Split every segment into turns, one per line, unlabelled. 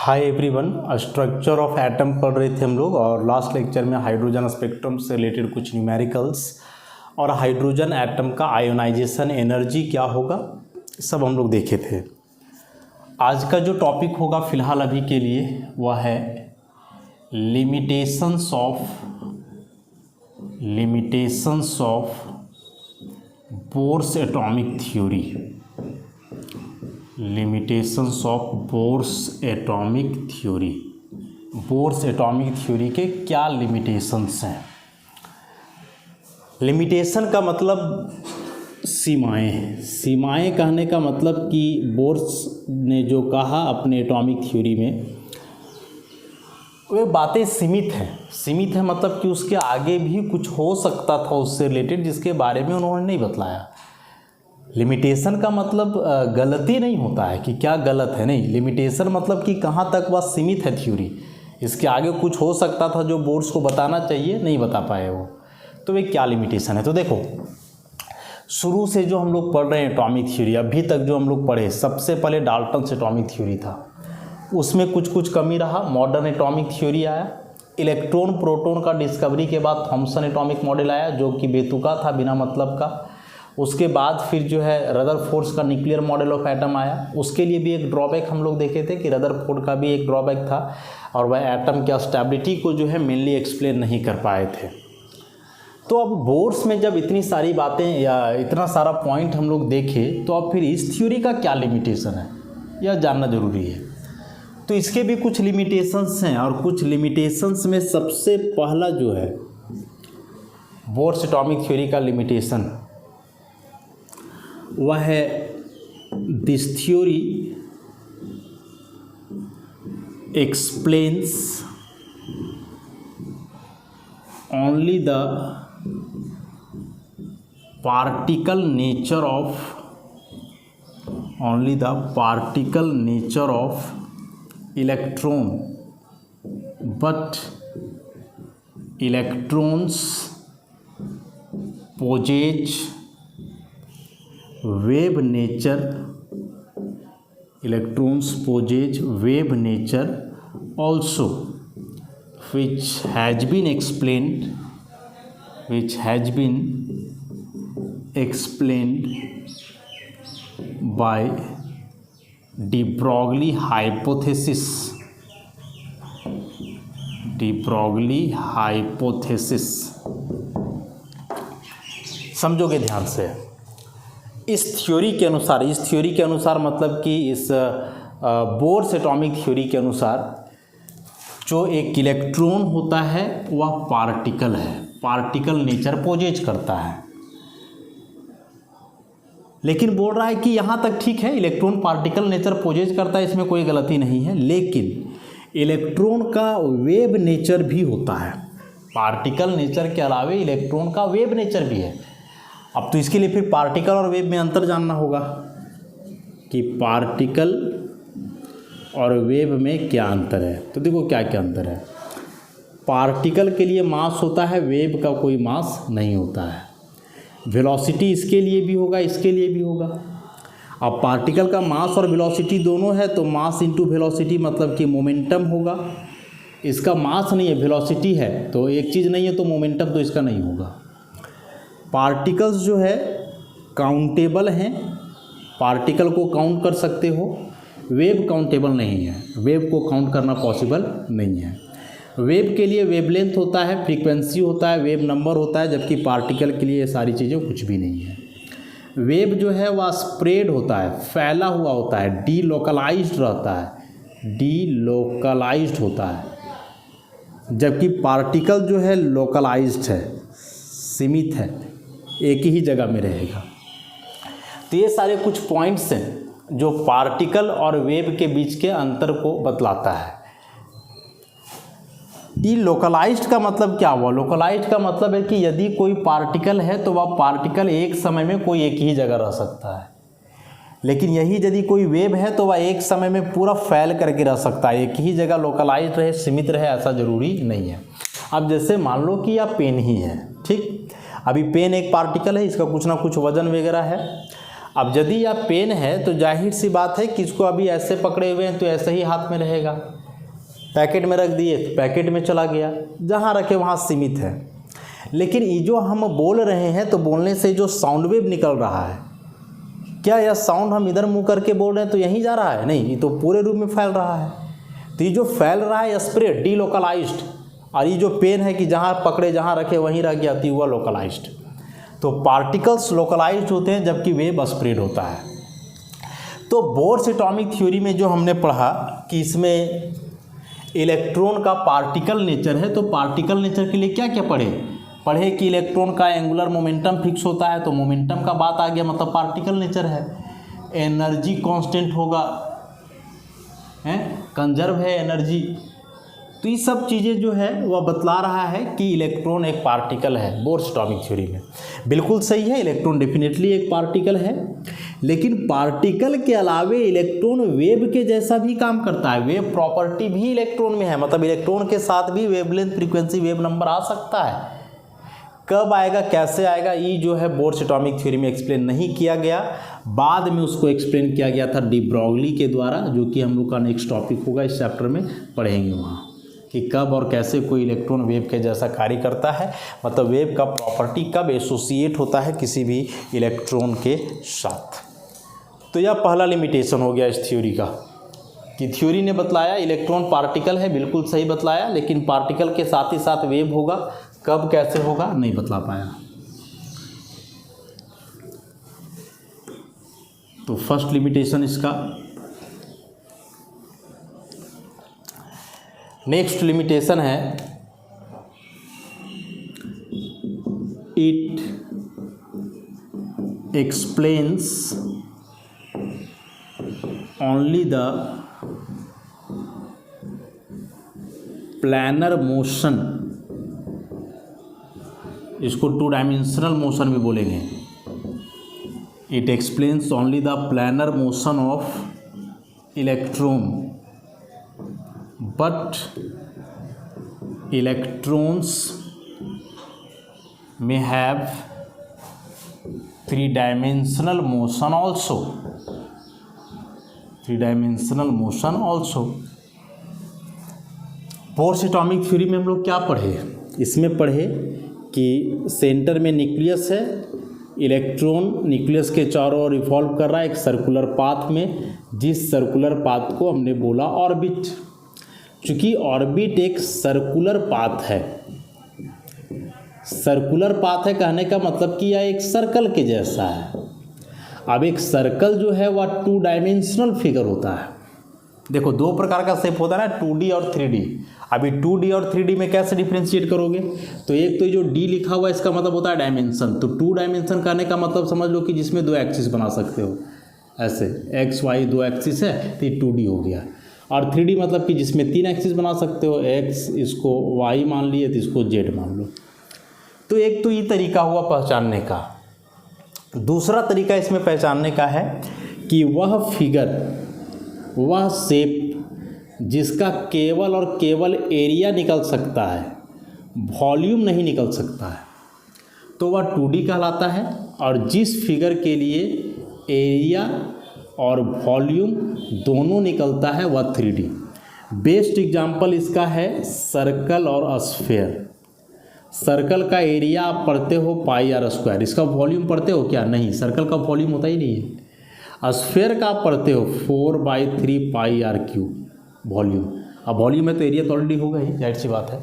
Hi everyone, structure of atom पढ़ रहे थे हम लोग और लास्ट लेक्चर में हाइड्रोजन स्पेक्ट्रम से रिलेटेड कुछ न्यूमेरिकल्स और हाइड्रोजन एटम का आयोनाइजेशन एनर्जी क्या होगा सब हम लोग देखे थे। आज का जो टॉपिक होगा फ़िलहाल अभी के लिए वह है limitations of bourse atomic theory. Limitations of bourse atomic theory. Bourse atomic theory के क्या लिमिटेशंस हैं? लिमिटेशन का मतलब सीमाएं कहने का मतलब कि बोर्स ने जो कहा अपने एटॉमिक थ्योरी में वे बातें सीमित हैं मतलब कि उसके आगे भी कुछ हो सकता था उससे रिलेटेड जिसके बारे में उन्होंने नहीं बतलाया। लिमिटेशन का मतलब गलती नहीं होता है कि क्या गलत है, नहीं। लिमिटेशन मतलब कि कहाँ तक वह सीमित है थ्योरी, इसके आगे कुछ हो सकता था जो बोर्ड्स को बताना चाहिए नहीं बता पाए वो, तो वे क्या लिमिटेशन है। तो देखो, शुरू से जो हम लोग पढ़ रहे हैं एटॉमिक थ्योरी, अभी तक जो हम लोग पढ़े, सबसे पहले डाल्टन्स एटॉमिक थ्योरी था, उसमें कुछ कमी रहा। मॉडर्न एटॉमिक थ्योरी आया। इलेक्ट्रॉन प्रोटॉन का डिस्कवरी के बाद थॉमसन एटॉमिक मॉडल आया जो कि बेतुका था, बिना मतलब का। उसके बाद फिर जो है रदरफोर्ड का न्यूक्लियर मॉडल ऑफ एटम आया। उसके लिए भी एक ड्रॉबैक हम लोग देखे थे कि रदरफोर्ड का भी एक ड्रॉबैक था और वह एटम की स्टेबिलिटी को जो है मेनली एक्सप्लेन नहीं कर पाए थे। तो अब बोर्ड्स में जब इतनी सारी बातें या इतना सारा पॉइंट हम लोग देखे तो अब फिर इस थ्योरी का क्या लिमिटेशन है यह जानना ज़रूरी है। तो इसके भी कुछ लिमिटेशंस हैं और कुछ लिमिटेशंस में सबसे पहला जो है बोर्ड्स एटॉमिक थ्योरी का लिमिटेशन वह है this theory explains only the particle nature of electron, but electrons possess wave nature also, which has been explained by de Broglie hypothesis। समझोगे ध्यान से। इस थ्योरी के अनुसार मतलब कि इस बोर्स एटॉमिक थ्योरी के अनुसार जो एक इलेक्ट्रॉन होता है वह पार्टिकल नेचर पोजेज करता है। लेकिन बोल रहा है कि यहाँ तक ठीक है, इलेक्ट्रॉन पार्टिकल नेचर पोजेज करता है, इसमें कोई गलती नहीं है, लेकिन इलेक्ट्रॉन का वेव नेचर भी होता है। पार्टिकल नेचर के अलावे इलेक्ट्रॉन का वेव नेचर भी है। अब तो इसके लिए फिर पार्टिकल और वेव में अंतर जानना होगा कि पार्टिकल और वेव में क्या अंतर है। तो देखो क्या क्या अंतर है। पार्टिकल के लिए मास होता है, वेव का कोई मास नहीं होता है। वेलोसिटी इसके लिए भी होगा, इसके लिए भी होगा। अब पार्टिकल का मास और वेलोसिटी दोनों है तो मास इंटू वेलोसिटी मतलब कि मोमेंटम होगा। इसका मास नहीं है, वेलोसिटी है, तो एक चीज़ नहीं है तो मोमेंटम तो इसका नहीं होगा। पार्टिकल्स जो है काउंटेबल हैं, पार्टिकल को काउंट कर सकते हो। वेव काउंटेबल नहीं है, वेव को काउंट करना पॉसिबल नहीं है। वेव के लिए वेवलेंथ होता है, फ्रीक्वेंसी होता है, वेव नंबर होता है, जबकि पार्टिकल के लिए ये सारी चीज़ें कुछ भी नहीं है। वेव जो है वह स्प्रेड होता है, फैला हुआ होता है, डीलोकलाइज्ड होता है, जबकि पार्टिकल जो है लोकलाइज्ड है, सीमित है, एक ही जगह में रहेगा। तो ये सारे कुछ पॉइंट्स हैं जो पार्टिकल और वेव के बीच के अंतर को बतलाता है। लोकलाइज्ड का मतलब क्या हुआ? लोकलाइज्ड का मतलब है कि यदि कोई पार्टिकल है तो वह पार्टिकल एक समय में कोई एक ही जगह रह सकता है, लेकिन यही यदि कोई वेव है तो वह एक समय में पूरा फैल करके रह सकता है, एक ही जगह लोकलाइज्ड रहे, सीमित रहे, ऐसा ज़रूरी नहीं है। अब जैसे मान लो कि यह पेन ही है, ठीक। अभी पेन एक पार्टिकल है, इसका कुछ ना कुछ वजन वगैरह है। अब यदि यह पेन है तो जाहिर सी बात है कि इसको अभी ऐसे पकड़े हुए हैं तो ऐसे ही हाथ में रहेगा, पैकेट में रख दिए तो पैकेट में चला गया, जहाँ रखे वहाँ सीमित है। लेकिन ये जो हम बोल रहे हैं तो बोलने से जो साउंड वेव निकल रहा है, क्या यह साउंड हम इधर मुंह करके बोल रहे हैं तो यहीं जा रहा है? नहीं, ये तो पूरे रूम में फैल रहा है। तो ये जो फैल रहा है स्प्रेड, डीलोकलाइज्ड, और ये जो पेन है कि जहाँ पकड़े जहाँ रखे वहीं रह गया तो हुआ लोकलाइज्ड। तो पार्टिकल्स लोकलाइज्ड होते हैं जबकि वेव स्प्रेड होता है। तो बोर्स एटॉमिक थ्योरी में जो हमने पढ़ा कि इसमें इलेक्ट्रॉन का पार्टिकल नेचर है, तो पार्टिकल नेचर के लिए क्या क्या पढ़े कि इलेक्ट्रॉन का एंगुलर मोमेंटम फिक्स होता है, तो मोमेंटम का बात आ गया, मतलब पार्टिकल नेचर है। एनर्जी कांस्टेंट होगा, कंजर्व है एनर्जी। तो ये सब चीज़ें जो है वह बतला रहा है कि इलेक्ट्रॉन एक पार्टिकल है बोर्स एटॉमिक थ्योरी में। बिल्कुल सही है, इलेक्ट्रॉन डेफिनेटली एक पार्टिकल है, लेकिन पार्टिकल के अलावे इलेक्ट्रॉन वेव के जैसा भी काम करता है। वेव प्रॉपर्टी भी इलेक्ट्रॉन में है, मतलब इलेक्ट्रॉन के साथ भी वेवलेंथ, फ्रीक्वेंसी, वेव नंबर आ सकता है। कब आएगा, कैसे आएगा, ये जो है बोर्स एटॉमिक थ्योरी में एक्सप्लेन नहीं किया गया। बाद में उसको एक्सप्लेन किया गया था डी ब्रॉगली के द्वारा, जो कि हम लोग का नेक्स्ट टॉपिक होगा, इस चैप्टर में पढ़ेंगे वहाँ कि कब और कैसे कोई इलेक्ट्रॉन वेव के जैसा कार्य करता है, मतलब वेव का प्रॉपर्टी कब एसोसिएट होता है किसी भी इलेक्ट्रॉन के साथ। तो यह पहला लिमिटेशन हो गया इस थ्योरी का कि थ्योरी ने बतलाया इलेक्ट्रॉन पार्टिकल है, बिल्कुल सही बतलाया, लेकिन पार्टिकल के साथ ही साथ वेव होगा, कब कैसे होगा नहीं बतला पाया। तो फर्स्ट लिमिटेशन इसका। नेक्स्ट लिमिटेशन है it explains only the planar motion, इसको टू डायमेंशनल मोशन भी बोलेंगे। It explains only the planar motion of electron, but electrons may have three-dimensional motion also, three-dimensional motion also। Bohr's atomic theory में हम लोग क्या पढ़े, इसमें पढ़े कि सेंटर में न्यूक्लियस है, इलेक्ट्रॉन न्यूक्लियस के चारों ओर रिवॉल्व कर रहा है एक सर्कुलर पाथ में, जिस सर्कुलर पाथ को हमने बोला ऑर्बिट। चूँकि ऑर्बिट एक सर्कुलर पाथ है, सर्कुलर पाथ है कहने का मतलब कि यह एक सर्कल के जैसा है। अब एक सर्कल जो है वह टू डायमेंशनल फिगर होता है। देखो दो प्रकार का शेप होता है ना, 2D और 3D। अभी 2D और 3D में कैसे डिफ्रेंशिएट करोगे, तो एक तो जो D लिखा हुआ है इसका मतलब होता है डायमेंशन। तो 2 डायमेंशन कहने का मतलब समझ लो कि जिसमें 2 एक्सिस बना सकते हो, ऐसे x y 2 एक्सिस है तो ये 2D हो गया। और 3D मतलब कि जिसमें 3 एक्सिस बना सकते हो, x इसको y मान लिए तो इसको z मान लो। तो एक तो ये तरीका हुआ पहचानने का। दूसरा तरीका इसमें पहचानने का है कि वह फिगर, वह शेप जिसका केवल और केवल एरिया निकल सकता है, वॉल्यूम नहीं निकल सकता है, तो वह 2D कहलाता है। और जिस फिगर के लिए एरिया और वॉल्यूम दोनों निकलता है वह 3D। बेस्ट एग्जाम्पल इसका है सर्कल और स्फीयर। सर्कल का एरिया आप पढ़ते हो πr², इसका वॉल्यूम पढ़ते हो क्या? नहीं, सर्कल का वॉल्यूम होता ही नहीं है। स्फीयर का आप पढ़ते हो 4/3 πr³ वॉल्यूम। अब वॉल्यूम है तो एरिया तो ऑलरेडी होगा ही, जाहिर सी बात है।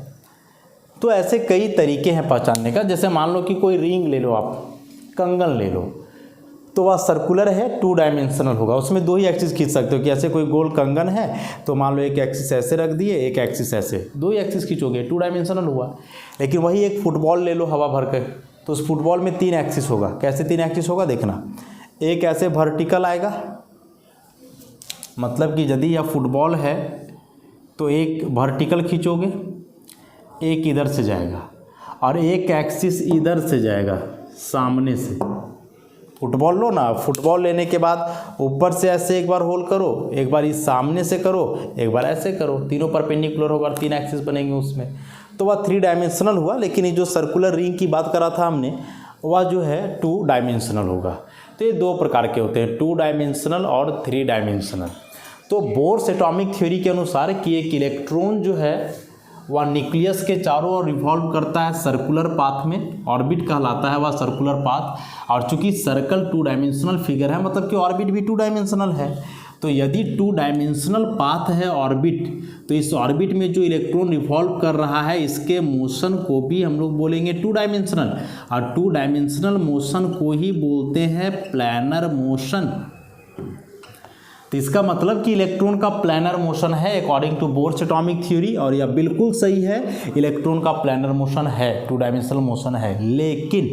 तो ऐसे कई तरीके हैं पहचानने का। जैसे मान लो कि कोई रिंग ले लो, आप कंगन ले लो, तो वह सर्कुलर है, 2 डायमेंशनल होगा, उसमें 2 ही एक्सिस खींच सकते हो कि ऐसे कोई गोल कंगन है तो मान लो एक एक्सिस ऐसे रख दिए, एक एक्सिस ऐसे, 2 ही एक्सिस खींचोगे, 2 डायमेंशनल हुआ। लेकिन वही एक फुटबॉल ले लो हवा भर कर, तो उस फुटबॉल में 3 एक्सिस होगा। कैसे 3 एक्सिस होगा देखना, एक ऐसे वर्टिकल आएगा, मतलब कि यदि यह फुटबॉल है तो एक वर्टिकल खींचोगे, एक इधर से जाएगा और एक एक्सिस इधर से जाएगा सामने से। फुटबॉल लो ना, फुटबॉल लेने के बाद ऊपर से ऐसे एक बार होल करो, एक बार इस सामने से करो, एक बार ऐसे करो, तीनों परपेंडिकुलर होगा, 3 एक्सिस बनेंगे उसमें, तो वह 3 डायमेंशनल हुआ। लेकिन ये जो सर्कुलर रिंग की बात करा था हमने, वह जो है 2 डायमेंशनल होगा। तो ये दो प्रकार के होते हैं, 2 डायमेंशनल और 3 डायमेंशनल। तो बोर्स एटॉमिक थ्योरी के अनुसार कि एक इलेक्ट्रॉन जो है वह न्यूक्लियस के चारों ओर रिवॉल्व करता है सर्कुलर पाथ में, ऑर्बिट कहलाता है वह सर्कुलर पाथ। और चूंकि सर्कल 2 डायमेंशनल फिगर है, मतलब कि ऑर्बिट भी 2 डायमेंशनल है, तो यदि 2 डायमेंशनल पाथ है ऑर्बिट, तो इस ऑर्बिट में जो इलेक्ट्रॉन रिवॉल्व कर रहा है इसके मोशन को भी हम लोग बोलेंगे 2 डायमेंशनल, और 2 डायमेंशनल मोशन को ही बोलते हैं प्लैनर मोशन। तो इसका मतलब कि इलेक्ट्रॉन का प्लैनर मोशन है according to Bohr's atomic theory, और यह बिल्कुल सही है, इलेक्ट्रॉन का प्लैनर मोशन है, 2 डायमेंशनल मोशन है। लेकिन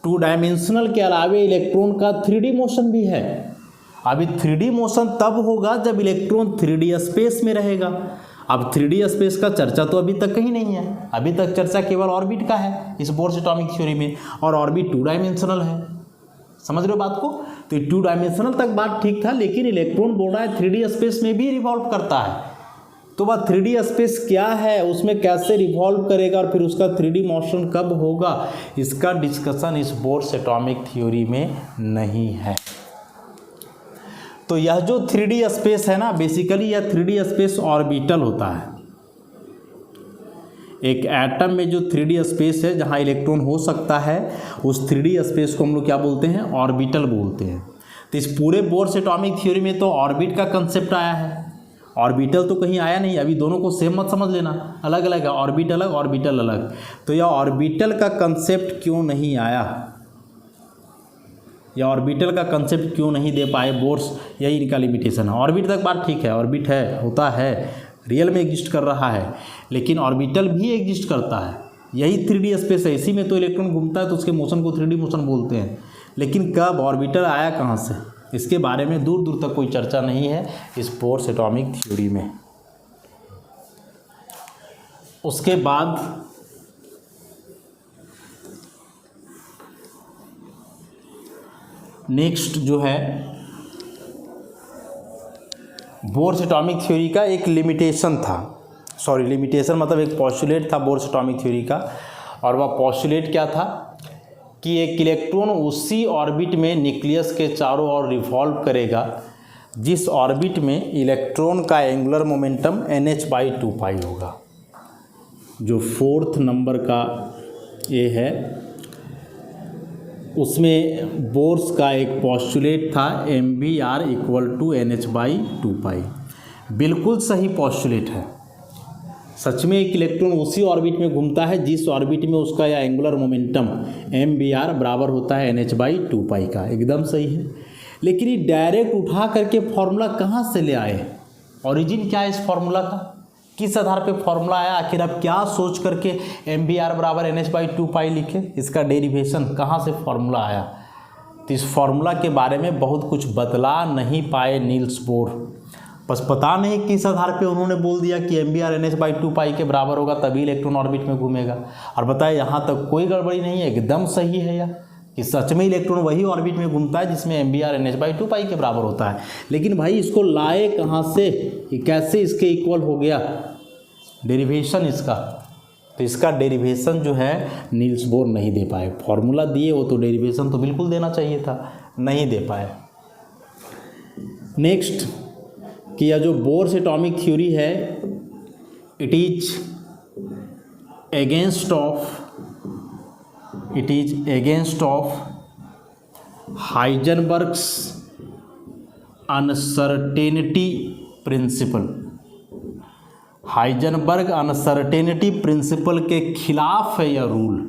2 डायमेंशनल के अलावे इलेक्ट्रॉन का 3D मोशन भी है। अभी 3D मोशन तब होगा जब इलेक्ट्रॉन 3D स्पेस में रहेगा। अब 3D स्पेस का चर्चा तो अभी तक कहीं नहीं है, अभी तक चर्चा केवल ऑर्बिट का है इस बोर्स एटॉमिक थ्योरी में, और ऑर्बिट 2 डायमेंशनल है। समझ रहे हो बात को? तो 2 डायमेंशनल तक बात ठीक था, लेकिन इलेक्ट्रॉन बोल रहा है 3D स्पेस में भी रिवॉल्व करता है। तो वह 3D स्पेस क्या है, उसमें कैसे रिवॉल्व करेगा और फिर उसका 3D मोशन कब होगा, इसका डिस्कशन इस बोर्स एटॉमिक थ्योरी में नहीं है। तो यह जो 3D स्पेस है ना, बेसिकली यह 3D स्पेस ऑर्बिटल होता है। एक एटम में जो 3D स्पेस है जहाँ इलेक्ट्रॉन हो सकता है, उस 3D स्पेस को हम लोग क्या बोलते हैं, ऑर्बिटल बोलते हैं। तो इस पूरे बोर्स एटॉमिक थ्योरी में तो ऑर्बिट का कंसेप्ट आया है, ऑर्बिटल तो कहीं आया नहीं। अभी दोनों को सेम मत समझ लेना, अलग अलग है, ऑर्बिट अलग ऑर्बिटल अलग। तो यह ऑर्बिटल का कंसेप्ट क्यों नहीं आया, या ऑर्बिटल का कंसेप्ट क्यों नहीं दे पाए बोर्स, यही इनका लिमिटेशन है। ऑर्बिट तक बात ठीक है, ऑर्बिट है, होता है, रियल में एग्जिस्ट कर रहा है, लेकिन ऑर्बिटल भी एग्जिस्ट करता है। यही 3D स्पेस है, इसी में तो इलेक्ट्रॉन घूमता है, तो उसके मोशन को 3D मोशन बोलते हैं। लेकिन कब ऑर्बिटल आया कहाँ से, इसके बारे में दूर दूर तक कोई चर्चा नहीं है इस बोर्स एटॉमिक थ्योरी में। उसके बाद नेक्स्ट जो है बोर्स एटॉमिक थ्योरी का एक लिमिटेशन था, लिमिटेशन मतलब एक पोस्टुलेट था बोर्स एटॉमिक थ्योरी का। और वह पोस्टुलेट क्या था कि एक इलेक्ट्रॉन उसी ऑर्बिट में न्यूक्लियस के चारों ओर रिवॉल्व करेगा जिस ऑर्बिट में इलेक्ट्रॉन का एंगुलर मोमेंटम nh/2π होगा। जो 4th नंबर का ये है, उसमें बोर्स का एक पोस्टुलेट था MBR = nh/2π। बिल्कुल सही पोस्टुलेट है। सच में एक इलेक्ट्रॉन उसी ऑर्बिट में घूमता है जिस ऑर्बिट में उसका या एंगुलर मोमेंटम MBR बराबर होता है nh/2π का, एकदम सही है। लेकिन ये डायरेक्ट उठा करके फॉर्मूला कहाँ से ले आए, ओरिजिन क्या है इस फॉर्मूला का, किस आधार पे फॉर्मूला आया, आखिर आप क्या सोच करके MBR = nh/2π लिखे, इसका डेरिवेशन कहाँ से फॉर्मूला आया। तो इस फॉर्मूला के बारे में बहुत कुछ बतला नहीं पाए नील्स बोर, बस पता नहीं किस आधार पे उन्होंने बोल दिया कि MBR nh/2π के बराबर होगा तभी इलेक्ट्रॉन ऑर्बिट में घूमेगा। और बताए यहाँ तक कोई गड़बड़ी नहीं है, एकदम सही है यह कि सच में इलेक्ट्रॉन वही ऑर्बिट में घूमता है जिसमें MBR nh/2π के बराबर होता है। लेकिन भाई इसको लाए कहाँ से, कैसे इसके इक्वल हो गया डेरिवेशन इसका, तो इसका डेरिवेशन जो है नील्स बोर नहीं दे पाए। फॉर्मूला दिए वो तो डेरिवेशन तो बिल्कुल देना चाहिए था, नहीं दे पाए। नेक्स्ट कि यह जो बोर्स एटॉमिक थ्योरी है it is against of Heisenberg's uncertainty principle. Heisenberg uncertainty principle के खिलाफ है यह रूल।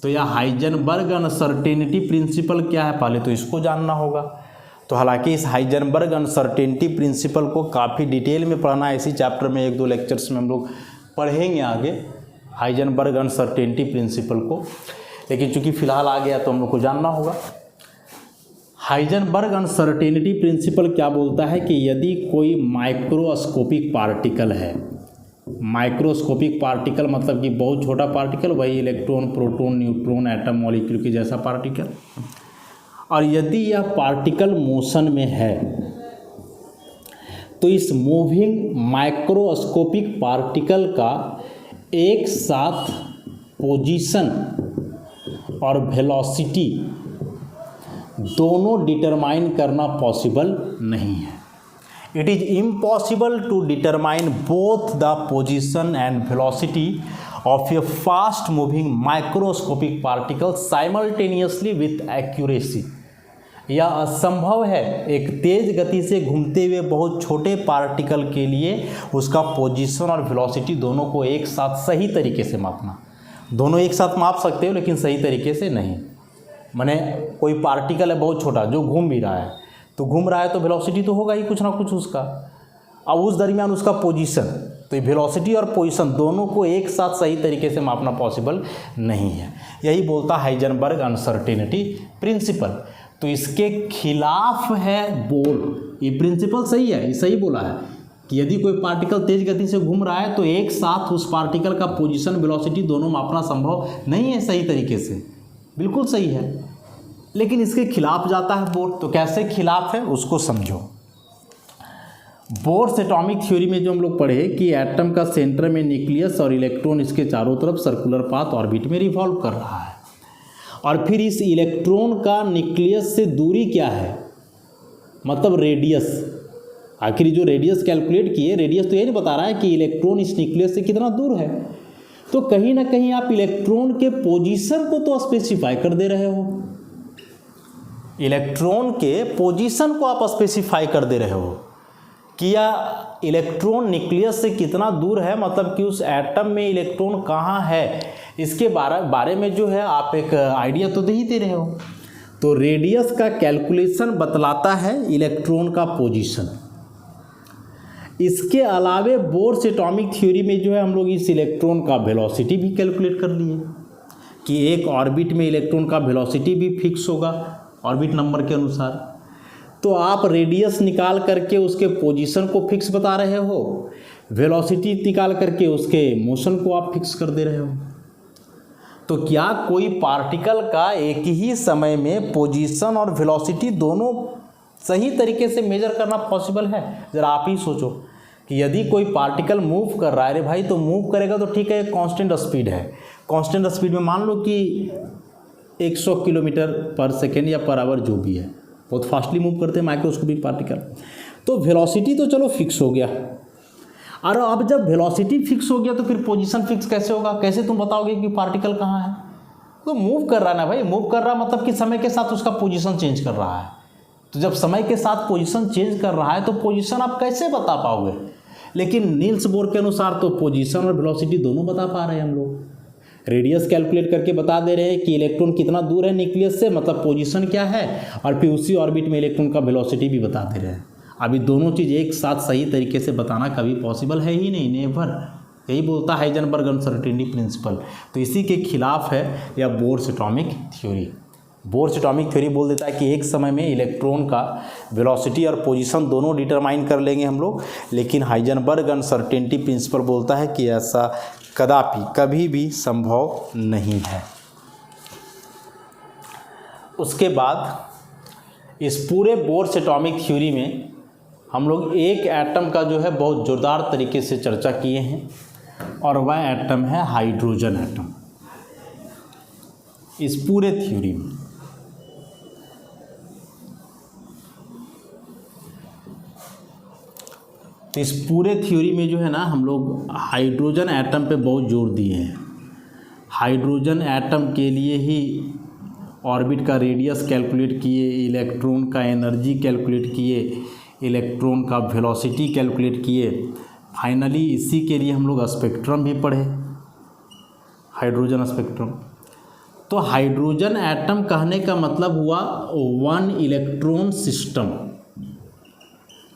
तो यह हाइजेनबर्ग अनसर्टेनिटी प्रिंसिपल क्या है, पहले तो इसको जानना होगा। तो हालांकि इस हाइजेनबर्ग अनसर्टेनिटी प्रिंसिपल को काफ़ी डिटेल में पढ़ना है, इसी चैप्टर में 1-2 लेक्चर्स में हम लोग पढ़ेंगे आगे हाइजेनबर्ग अनसर्टेनिटी प्रिंसिपल को, लेकिन चूंकि फ़िलहाल आ गया तो हम लोग को जानना होगा। हाइजेनबर्ग अनसर्टेनिटी प्रिंसिपल क्या बोलता है कि यदि कोई माइक्रोस्कोपिक पार्टिकल है, माइक्रोस्कोपिक पार्टिकल मतलब कि बहुत छोटा पार्टिकल, वही electron, proton, neutron, atom, molecule के जैसा पार्टिकल, और यदि यह पार्टिकल मोशन में है तो इस मूविंग माइक्रोस्कोपिक पार्टिकल का एक साथ पोजीशन और वेलोसिटी दोनों डिटरमाइन करना पॉसिबल नहीं है। It is impossible to determine both the position and velocity of a fast moving microscopic particle simultaneously with accuracy. यह असंभव है एक तेज गति से घूमते हुए बहुत छोटे पार्टिकल के लिए उसका पोजीशन और वेलोसिटी दोनों को एक साथ सही तरीके से मापना। दोनों एक साथ माप सकते हो लेकिन सही तरीके से नहीं। माने कोई पार्टिकल है बहुत छोटा जो घूम भी रहा है, तो घूम रहा है तो वेलोसिटी तो होगा ही कुछ ना कुछ उसका। अब उस दरमियान उसका पोजीशन, तो वेलोसिटी और पोजीशन दोनों को एक साथ सही तरीके से मापना पॉसिबल नहीं है। यही बोलता हाइजेनबर्ग अनसर्टेनिटी प्रिंसिपल। तो इसके खिलाफ है बोर। ये प्रिंसिपल सही है, ये सही बोला है कि यदि कोई पार्टिकल तेज गति से घूम रहा है तो एक साथ उस पार्टिकल का पोजीशन वेलोसिटी दोनों मापना संभव नहीं है सही तरीके से, बिल्कुल सही है। लेकिन इसके खिलाफ जाता है बोर। तो कैसे खिलाफ है उसको समझो। बोर्स एटॉमिक थ्योरी में जो हम लोग पढ़े कि एटम का सेंटर में न्यूक्लियस और इलेक्ट्रॉन इसके चारों तरफ सर्कुलर पाथ ऑर्बिट में रिवॉल्व कर रहा है, और फिर इस इलेक्ट्रॉन का न्यूक्लियस से दूरी क्या है, मतलब रेडियस। आखिर जो रेडियस कैलकुलेट किए, रेडियस तो ये नहीं बता रहा है कि इलेक्ट्रॉन इस न्यूक्लियस से कितना दूर है। तो कहीं ना कहीं आप इलेक्ट्रॉन के पोजीशन को तो स्पेसिफाई कर दे रहे हो, इलेक्ट्रॉन के पोजीशन को आप स्पेसिफाई कर दे रहे हो कि या इलेक्ट्रॉन न्यूक्लियस से कितना दूर है, मतलब कि उस एटम में इलेक्ट्रॉन कहाँ है, इसके बारे में जो है आप एक आइडिया तो ही दे रहे हो। तो रेडियस का कैलकुलेशन बतलाता है इलेक्ट्रॉन का पोजीशन। इसके अलावे बोर्स एटॉमिक थ्योरी में जो है हम लोग इस इलेक्ट्रॉन का वेलोसिटी भी कैलकुलेट कर लिए कि एक ऑर्बिट में इलेक्ट्रॉन का वेलोसिटी भी फिक्स होगा ऑर्बिट नंबर के अनुसार। तो आप रेडियस निकाल करके उसके पोजीशन को फिक्स बता रहे हो, वेलोसिटी निकाल करके उसके मोशन को आप फिक्स कर दे रहे हो। तो क्या कोई पार्टिकल का एक ही समय में पोजीशन और वेलोसिटी दोनों सही तरीके से मेजर करना पॉसिबल है? ज़रा आप ही सोचो कि यदि कोई पार्टिकल मूव कर रहा है, अरे भाई तो मूव करेगा तो ठीक है, कांस्टेंट स्पीड है, कांस्टेंट स्पीड में मान लो कि 100 किलोमीटर पर सेकेंड या पर आवर जो भी है, बहुत फास्टली मूव करते हैं माइक्रोस्कोपिक पार्टिकल। तो वेलोसिटी तो चलो फिक्स हो गया, और अब जब वेलोसिटी फिक्स हो गया तो फिर पोजीशन फिक्स कैसे होगा? कैसे तुम बताओगे कि पार्टिकल कहाँ है? तो मूव कर रहा है ना भाई, मूव कर रहा मतलब कि समय के साथ उसका पोजीशन चेंज कर रहा है। तो जब समय के साथ पोजीशन चेंज कर रहा है तो पोजीशन आप कैसे बता पाओगे? लेकिन नील्स बोर के अनुसार तो पोजीशन और वेलोसिटी दोनों बता पा रहे हैं हम लोग। रेडियस कैलकुलेट करके बता दे रहे हैं कि इलेक्ट्रॉन कितना दूर है न्यूक्लियस से, मतलब पोजीशन क्या है, और फिर उसी ऑर्बिट में इलेक्ट्रॉन का वेलोसिटी भी बता दे रहे हैं। अभी दोनों चीज़ एक साथ सही तरीके से बताना कभी पॉसिबल है ही नहीं, नेवर। यही बोलता है हाइजेनबर्ग अनसर्टेनिटी प्रिंसिपल। तो इसी के खिलाफ है या bourse atomic theory. Bourse atomic theory बोल देता है कि एक समय में इलेक्ट्रॉन का वेलोसिटी और पोजीशन दोनों डिटरमाइन कर लेंगे हम लोग, लेकिन हाइजेनबर्ग अनसर्टेनिटी प्रिंसिपल बोलता है कि ऐसा कदापि कभी भी संभव नहीं है। उसके बाद इस पूरे बोर्स एटॉमिक थ्योरी में हम लोग एक एटम का जो है बहुत ज़ोरदार तरीके से चर्चा किए हैं, और वह एटम है हाइड्रोजन एटम। इस पूरे थ्योरी में तो इस पूरे थ्योरी में जो है ना हम लोग हाइड्रोजन एटम पे बहुत जोर दिए हैं। हाइड्रोजन एटम के लिए ही ऑर्बिट का रेडियस कैलकुलेट किए, इलेक्ट्रॉन का एनर्जी कैलकुलेट किए, इलेक्ट्रॉन का वेलोसिटी कैलकुलेट किए। फाइनली इसी के लिए हम लोग स्पेक्ट्रम भी पढ़े, हाइड्रोजन स्पेक्ट्रम। तो हाइड्रोजन एटम कहने का मतलब हुआ वन इलेक्ट्रॉन सिस्टम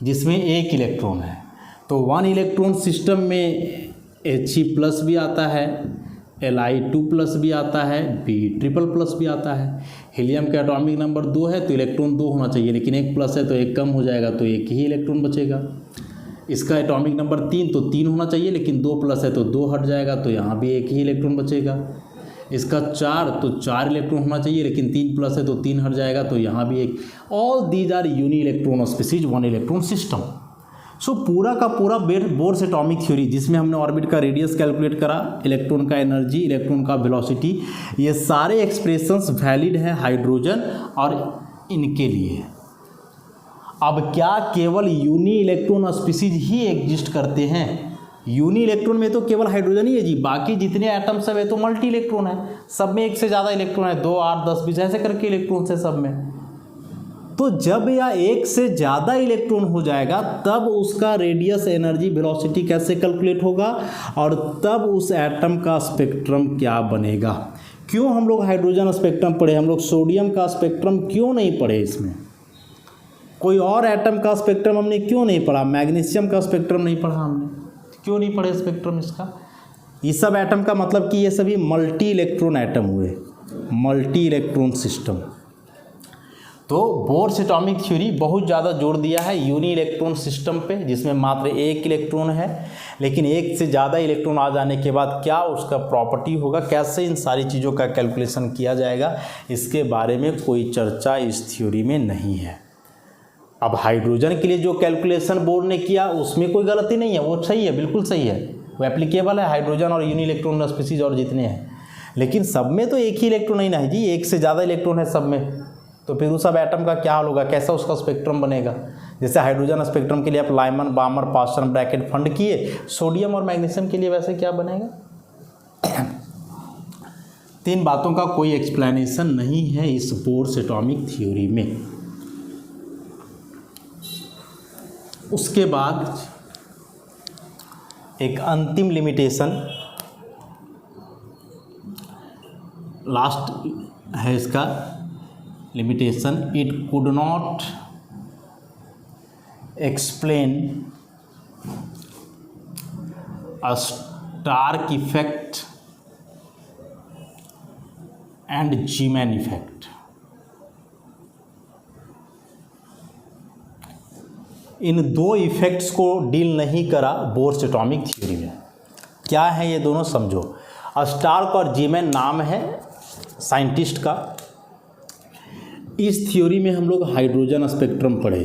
जिसमें एक इलेक्ट्रॉन है। तो वन इलेक्ट्रॉन सिस्टम में He+ भी आता है, Li2+ भी आता है, B++ भी आता है। हीलियम का एटॉमिक नंबर 2 है तो इलेक्ट्रॉन 2 होना चाहिए, लेकिन 1+ है तो 1 कम हो जाएगा तो 1 ही इलेक्ट्रॉन बचेगा। इसका एटॉमिक नंबर 3 तो 3 होना चाहिए, लेकिन 2+ है तो 2 हट जाएगा तो यहाँ भी 1 ही इलेक्ट्रॉन बचेगा। इसका 4 तो 4 इलेक्ट्रॉन होना चाहिए, लेकिन 3+ है तो 3 हट जाएगा तो यहाँ भी 1। All these are uni electron species one electron system. So पूरा का पूरा बोर्स एटॉमिक थ्योरी जिसमें हमने ऑर्बिट का रेडियस कैलकुलेट करा, इलेक्ट्रॉन का एनर्जी, इलेक्ट्रॉन का वेलोसिटी, ये सारे एक्सप्रेशंस वैलिड है हाइड्रोजन और इनके लिए। अब क्या केवल यूनी इलेक्ट्रॉन स्पीसीज ही एग्जिस्ट करते हैं? यूनी इलेक्ट्रॉन में तो केवल हाइड्रोजन ही है जी, बाकी जितने एटम्स सब है तो मल्टी इलेक्ट्रॉन है, सब में एक से ज़्यादा इलेक्ट्रॉन है, 2, 8, 10, 20 ऐसे करके इलेक्ट्रॉन है सब में। तो जब यह एक से ज़्यादा इलेक्ट्रॉन हो जाएगा तब उसका रेडियस, एनर्जी, वेलोसिटी कैसे कैलकुलेट होगा और तब उस एटम का स्पेक्ट्रम क्या बनेगा। क्यों हम लोग हाइड्रोजन स्पेक्ट्रम पढ़े, हम लोग सोडियम का स्पेक्ट्रम क्यों नहीं पढ़े? इसमें कोई और एटम का स्पेक्ट्रम हमने क्यों नहीं पढ़ा? मैग्नीशियम का स्पेक्ट्रम नहीं पढ़ा हमने, क्यों नहीं पढ़े स्पेक्ट्रम इसका? ये सब एटम का मतलब कि ये सभी मल्टी इलेक्ट्रॉन एटम हुए, मल्टी इलेक्ट्रॉन सिस्टम। तो बोर्स एटॉमिक थ्योरी बहुत ज़्यादा जोर दिया है यूनी इलेक्ट्रॉन सिस्टम पे, जिसमें मात्र एक इलेक्ट्रॉन है, लेकिन एक से ज़्यादा इलेक्ट्रॉन आ जाने के बाद क्या उसका प्रॉपर्टी होगा, कैसे इन सारी चीज़ों का कैलकुलेशन किया जाएगा, इसके बारे में कोई चर्चा इस थ्योरी में नहीं है। अब हाइड्रोजन के लिए जो कैलकुलेशन बोर्ड ने किया उसमें कोई गलती नहीं है, वो सही है, बिल्कुल सही है, वो एप्लीकेबल है हाइड्रोजन और यूनी इलेक्ट्रॉन स्पीसीज और जितने हैं। लेकिन सब में तो एक ही इलेक्ट्रॉन नहीं ना है जी, एक से ज़्यादा इलेक्ट्रॉन है सब में, तो फिर उस सब एटम का क्या हाल होगा, कैसा उसका स्पेक्ट्रम बनेगा। जैसे हाइड्रोजन स्पेक्ट्रम के लिए आप लाइमन, बामर, पास्टन ब्रैकेट फंड किए, सोडियम और मैग्नीशियम के लिए वैसे क्या बनेगा। तीन बातों का कोई एक्सप्लेनेशन नहीं है इस बोर्स एटॉमिक थ्योरी में। उसके बाद एक अंतिम लिमिटेशन लास्ट है इसका limitation, it could not explain a Stark effect and Zeeman effect. इन दो इफेक्ट्स को डील नहीं करा बोर्स एटॉमिक थ्योरी में। क्या है ये दोनों समझो। स्टार्क और जीमैन नाम है साइंटिस्ट का। इस थ्योरी में हम लोग हाइड्रोजन स्पेक्ट्रम पढ़े।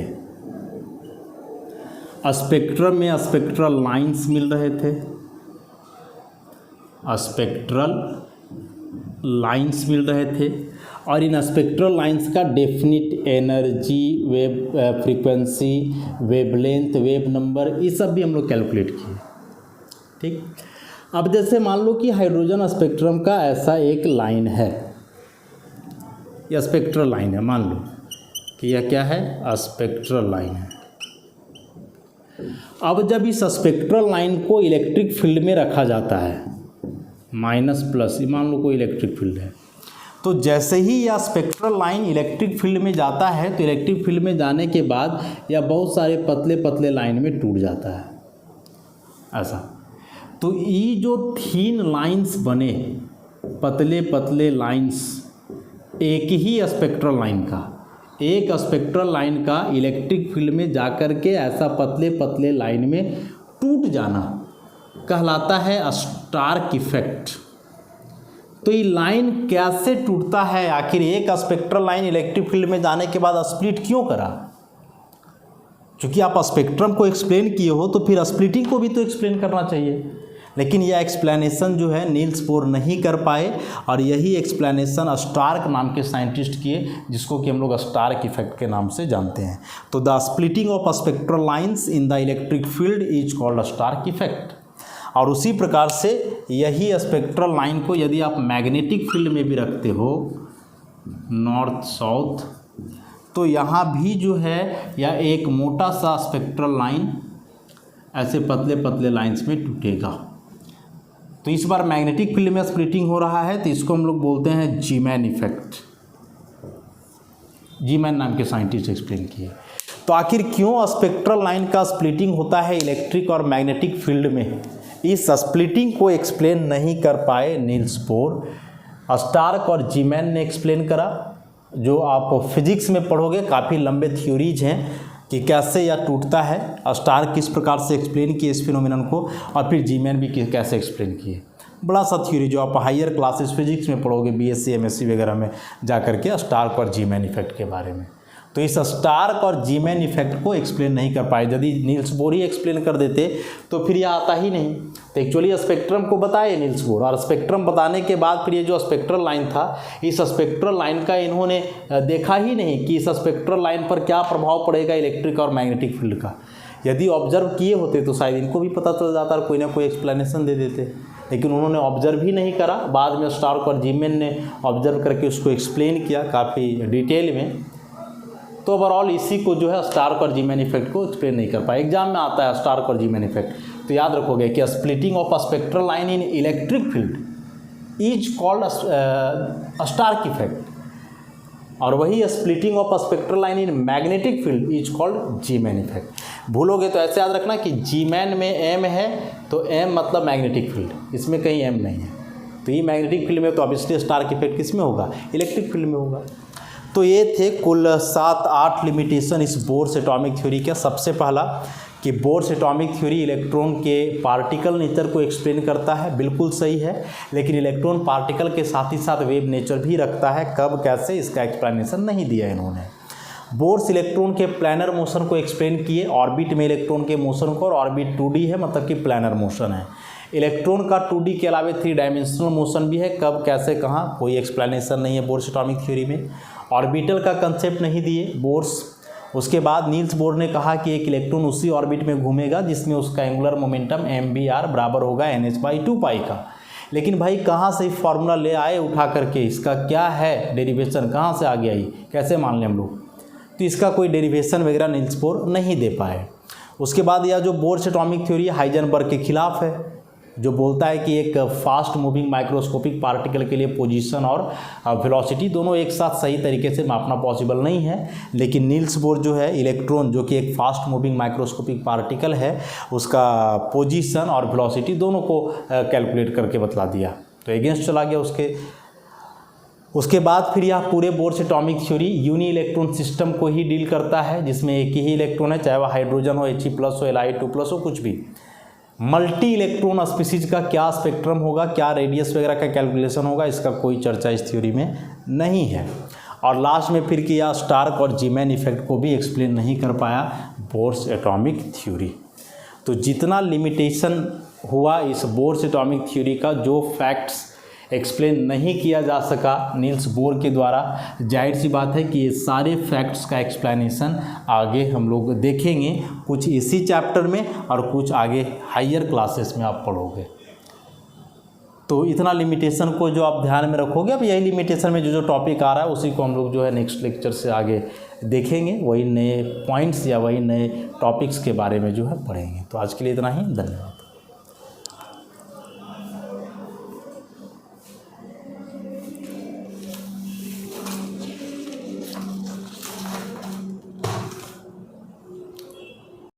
स्पेक्ट्रम में स्पेक्ट्रल लाइंस मिल रहे थे, स्पेक्ट्रल लाइंस मिल रहे थे और इन स्पेक्ट्रल लाइंस का definite energy, wave frequency, wavelength, wave number, ये सब भी हम लोग कैलकुलेट किए। ठीक, अब जैसे मान लो कि हाइड्रोजन स्पेक्ट्रम का ऐसा एक लाइन है, यह स्पेक्ट्रल लाइन है, मान लो कि यह क्या है, स्पेक्ट्रल लाइन है। अब जब इस स्पेक्ट्रल लाइन को इलेक्ट्रिक फील्ड में रखा जाता है, माइनस प्लस, मान लो कोई इलेक्ट्रिक फील्ड है, तो जैसे ही यह स्पेक्ट्रल लाइन इलेक्ट्रिक फील्ड में जाता है तो इलेक्ट्रिक फील्ड में जाने के बाद यह बहुत सारे पतले पतले लाइन में टूट जाता है ऐसा। तो ये जो थीन लाइंस बने, पतले पतले लाइंस, एक ही स्पेक्ट्रल लाइन का, एक स्पेक्ट्रल लाइन का इलेक्ट्रिक फील्ड में जाकर के ऐसा पतले पतले लाइन में टूट जाना कहलाता है स्टार्क इफेक्ट। तो ये लाइन कैसे टूटता है, आखिर एक स्पेक्ट्रल लाइन इलेक्ट्रिक फील्ड में जाने के बाद स्प्लिट क्यों करा? क्योंकि आप स्पेक्ट्रम को एक्सप्लेन किए हो तो फिर स्प्लिटिंग को भी तो एक्सप्लेन करना चाहिए, लेकिन यह एक्सप्लेनेशन जो है नील्स बोर नहीं कर पाए और यही एक्सप्लेनेशन स्टार्क नाम के साइंटिस्ट किए, जिसको कि हम लोग स्टार्क इफेक्ट के नाम से जानते हैं। तो the splitting of spectral lines in the electric field is called Stark effect. और उसी प्रकार से यही स्पेक्ट्रल लाइन को यदि आप मैग्नेटिक फील्ड में भी रखते हो, नॉर्थ साउथ, तो यहाँ भी जो है यह एक मोटा सा स्पेक्ट्रल लाइन ऐसे पतले पतले लाइंस में टूटेगा। तो इस बार मैग्नेटिक फील्ड में स्प्लिटिंग हो रहा है, तो इसको हम लोग बोलते हैं जीमैन इफेक्ट। जीमैन नाम के साइंटिस्ट एक्सप्लेन किए। तो आखिर क्यों स्पेक्ट्रल लाइन का स्प्लिटिंग होता है इलेक्ट्रिक और मैग्नेटिक फील्ड में, इस स्प्लिटिंग को एक्सप्लेन नहीं कर पाए नील्स बोर। स्टार्क और जीमैन ने एक्सप्लेन करा, जो आप फिजिक्स में पढ़ोगे, काफ़ी लंबे थ्योरीज हैं कि कैसे यह टूटता है। स्टार्क किस प्रकार से एक्सप्लेन किए इस फिनोमिनन को, और फिर जीमैन भी कैसे एक्सप्लेन किए। बड़ा सा थ्योरी जो आप हायर क्लासेस फिजिक्स में पढ़ोगे, बीएससी एमएससी वगैरह में जा कर के, स्टार्क और जीमैन इफेक्ट के बारे में। तो इस स्टार्क और जीमैन इफेक्ट को एक्सप्लेन नहीं कर पाए। यदि नील्स बोर ही एक्सप्लेन कर देते तो फिर यह आता ही नहीं। तो एक्चुअली स्पेक्ट्रम को बताए नील्स बोर, और स्पेक्ट्रम बताने के बाद फिर ये जो स्पेक्ट्रल लाइन था, इस स्पेक्ट्रल लाइन का इन्होंने देखा ही नहीं कि इस स्पेक्ट्रल लाइन पर क्या प्रभाव पड़ेगा इलेक्ट्रिक और मैग्नेटिक फील्ड का। यदि ऑब्जर्व किए होते तो शायद इनको भी पता चल जाता और कोई ना कोई एक्सप्लेनेशन दे देते, लेकिन उन्होंने ऑब्जर्व ही नहीं करा। बाद में स्टार्क और जीमैन ने ऑब्जर्व करके उसको एक्सप्लेन किया काफ़ी डिटेल में। तो ओवरऑल इसी को जो है स्टार्क और जीमैन इफेक्ट को एक्सप्लेन नहीं कर पाए। एग्जाम में आता है स्टार्क और जीमैन इफेक्ट, तो याद रखोगे कि splitting of spectral line in electric field is called Stark effect, और वही splitting of spectral line in magnetic field is called Zeeman effect. भूलोगे तो ऐसे याद रखना कि जीमैन में एम है तो एम मतलब मैग्नेटिक फील्ड, इसमें कहीं एम नहीं है। तो ये मैग्नेटिक फील्ड में, तो ऑब्वियसली स्टार्क इफेक्ट किस में होगा, इलेक्ट्रिक फील्ड में होगा। तो ये थे कुल 7-8 लिमिटेशन इस बोर्स एटॉमिक थ्योरी का। सबसे पहला कि बोर्स एटॉमिक थ्योरी इलेक्ट्रॉन के पार्टिकल नेचर को एक्सप्लेन करता है, बिल्कुल सही है, लेकिन इलेक्ट्रॉन पार्टिकल के साथ ही साथ वेव नेचर भी रखता है। कब कैसे इसका एक्सप्लेनेशन नहीं दिया इन्होंने। बोर्स इलेक्ट्रॉन के प्लैनर मोशन को एक्सप्लेन किए, ऑर्बिट में इलेक्ट्रॉन के मोशन को, और ऑर्बिट 2D है मतलब कि प्लैनर मोशन है। इलेक्ट्रॉन का 2D के अलावा 3 डायमेंशनल मोशन भी है, कब कैसे कहाँ कोई एक्सप्लेनेशन नहीं है बोर्स एटॉमिक थ्योरी में। ऑर्बिटल का कंसेप्ट नहीं दिए बोर्स। उसके बाद नील्स बोर ने कहा कि एक इलेक्ट्रॉन उसी ऑर्बिट में घूमेगा जिसमें उसका एंगुलर मोमेंटम mvr बराबर होगा nh/2 पाई का। लेकिन भाई कहाँ से फॉर्मूला ले आए उठा करके, इसका क्या है डेरिवेशन, कहाँ से आ गया ये, कैसे मान लें हम लोग। तो इसका कोई डेरिवेशन वगैरह नील्स बोर नहीं दे पाए। उसके बाद यह जो बोर्स एटॉमिक थ्योरी हाइजेनबर्ग के खिलाफ है, जो बोलता है कि एक फास्ट मूविंग माइक्रोस्कोपिक पार्टिकल के लिए पोजीशन और वेलोसिटी दोनों एक साथ सही तरीके से मापना पॉसिबल नहीं है। लेकिन नील्स बोर जो है इलेक्ट्रॉन जो कि एक फास्ट मूविंग माइक्रोस्कोपिक पार्टिकल है, उसका पोजीशन और वेलोसिटी दोनों को कैलकुलेट करके बतला दिया, तो अगेंस्ट चला गया उसके बाद फिर यह पूरे Bohr's atomic theory uni electron system को ही डील करता है, जिसमें एक ही इलेक्ट्रॉन है, चाहे वह हाइड्रोजन हो, He+ हो, Li2+ हो, कुछ भी। मल्टी इलेक्ट्रॉन स्पीसीज का क्या स्पेक्ट्रम होगा, क्या रेडियस वगैरह का कैलकुलेशन होगा, इसका कोई चर्चा इस थ्योरी में नहीं है। और लास्ट में फिर किया स्टार्क और जीमैन इफेक्ट को भी एक्सप्लेन नहीं कर पाया बोर्स एटॉमिक थ्योरी। तो जितना लिमिटेशन हुआ इस बोर्स एटॉमिक थ्योरी का, जो फैक्ट्स एक्सप्लेन नहीं किया जा सका नील्स बोर के द्वारा, जाहिर सी बात है कि ये सारे फैक्ट्स का एक्सप्लेनेशन आगे हम लोग देखेंगे, कुछ इसी चैप्टर में और कुछ आगे हायर क्लासेस में आप पढ़ोगे। तो इतना लिमिटेशन को जो आप ध्यान में रखोगे, अब यही लिमिटेशन में जो टॉपिक आ रहा है उसी को हम लोग जो है नेक्स्ट लेक्चर से आगे देखेंगे, वही नए पॉइंट्स या वही नए टॉपिक्स के बारे में जो है पढ़ेंगे। तो आज के लिए इतना ही, धन्यवाद।